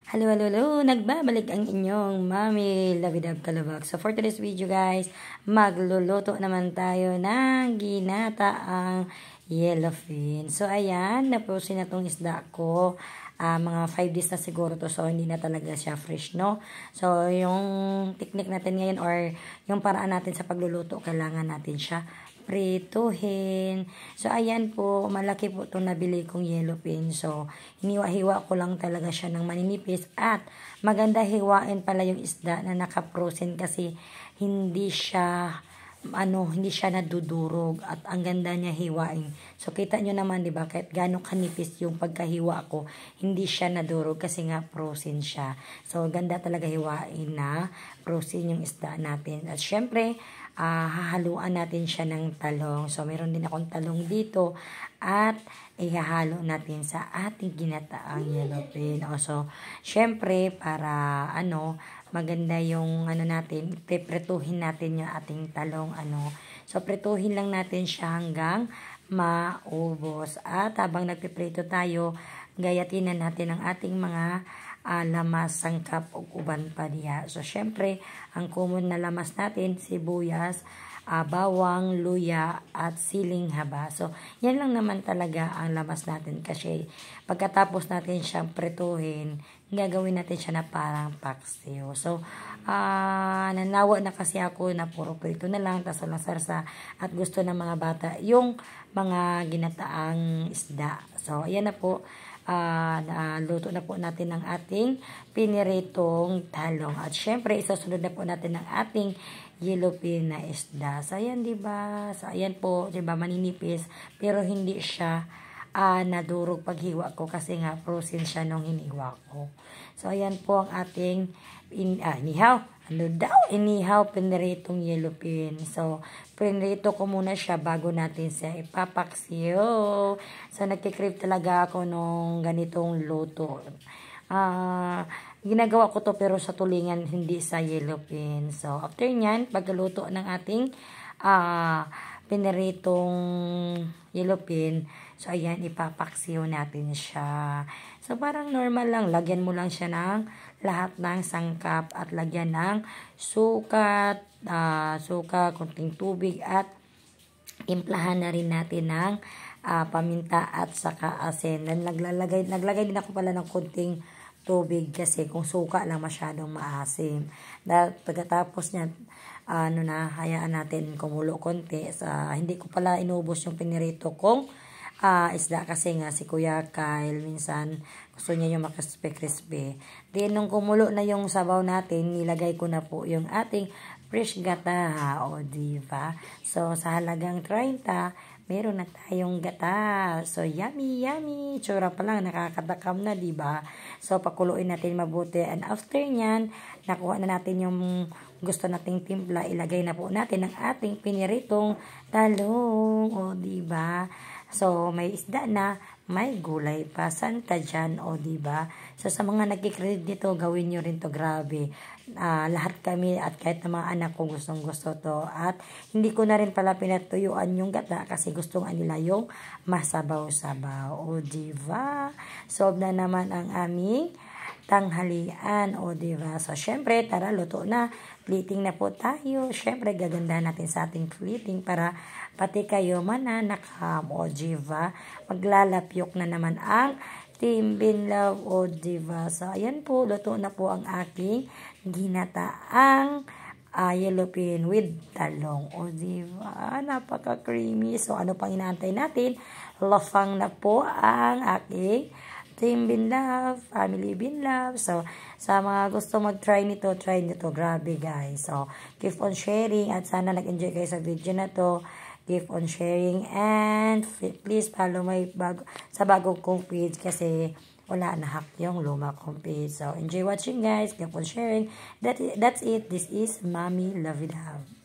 Hello, hello, hello! Nagbabalik ang inyong Mami Lavidab Kalabak. So, for today's video guys, magluluto naman tayo ng ginataang yellowfin. So, ayan, napusin na itong isda ko. Mga 5 days na siguro to, so hindi na talaga siya fresh, no? So, yung technique natin ngayon or yung paraan natin sa pagluluto, kailangan natin siya prituhin. So, ayan po, malaki po itong nabili kong yellowfin. So, hiniwa-hiwa ko lang talaga siya ng maninipis at maganda hiwain pala yung isda na naka-frozen kasi hindi siya nadudurog at ang ganda niya hiwain. So, kita nyo naman, di ba, kahit gano'ng kanipis yung pagkahiwa ko, hindi siya nadurog kasi nga frozen siya. So, ganda talaga hiwain na frozen yung isda natin. At syempre, hahaluan natin siya ng talong. So, meron din akong talong dito at ihahalo natin sa ating ginataang yellowfin. So, syempre, para maganda yung natin, prepretuhin natin yung ating talong. So, pretuhin lang natin siya hanggang maubos. At habang nagpiprito tayo, gayatin na natin ang ating mga lamas, sangkap o uban pa diya. So, syempre, ang common na lamas natin, sibuyas, bawang, luya, at siling haba. So, yan lang naman talaga ang lamas natin kasi pagkatapos natin siyang prituhin, gagawin natin siya na parang paksiw. So, nanawa na kasi ako na puro prito na lang, tas walang sarsa, at gusto ng mga bata yung mga ginataang isda. So, ayan na po. Luto na po natin ang ating piniritong talong. At syempre, isasunod na po natin ang ating yellowfin na isda. So, ayan, diba? So, ayan po, diba, maninipis. Pero hindi siya nadurog paghiwa ko kasi nga frozen siya nung hiniwa ko. So, ayan po ang ating inihaw. Inihaw piniritong yellowfin. So, pinirito ko muna siya bago natin siya ipapaksiyo. So, nagkikrave talaga ako nung ganitong luto. Ginagawa ko to pero sa tulingan, hindi sa yellowfin. So, after nyan, pagluto ng ating piniritong yellowfin, so, ayan, ipapaksiyo natin siya. So, parang normal lang. Lagyan mo lang siya ng lahat ng sangkap at lagyan ng suka, kunting tubig at implahan na rin natin ng paminta at saka asin. Naglagay din ako pala ng kunting tubig kasi kung suka lang masyadong maasim. Pagkatapos niya, hayaan natin kumulo konti. Hindi ko pala inubos yung pinirito kong isda kasi nga si Kuya Kyle minsan gusto niya yung makrispy-crispy. Then nung kumulo na yung sabaw natin, nilagay ko na po yung ating fresh gata. O diba? So sa halagang 30, meron na tayong gata. So yummy, yummy. Tsura pa lang, nakakatakam na, diba? So pakuluin natin mabuti. And after nyan, nakuha na natin yung gusto nating timpla. Ilagay na po natin ang ating piniritong talong. O diba? So, may isda na, may gulay pa. Santa dyan, o diba? So, sa mga nagkikredit nito, gawin nyo rin to, grabe. Lahat kami at kahit na mga anak ko gustong gusto to. At hindi ko na rin pala pinatuyuan yung gata kasi gusto nga nila yung masabaw-sabaw. O diba? Solve na naman ang aming tanghalian. O diba? So, syempre, tara, luto na. Plating na po tayo. Syempre, gaganda natin sa ating plating para pati kayo mananakam. O diba? Maglalapyok na naman ang Team Binlove. O diba? So, ayan po. Luto na po ang aking ginataang yellowfin with talong. O diba? Napaka-creamy. So, ano pang inaantay natin? Lafang na po ang aking Team Binlove, Family Binlove. So, sa mga gusto mag-try nito, try nito. Grabe, guys. So, keep on sharing at sana nag-enjoy kayo sa video na to. Keep on sharing and please follow my bagong kong page kasi wala na hack yung luma kong page. So, enjoy watching, guys. Keep on sharing. That's it. This is Mami Lavidab.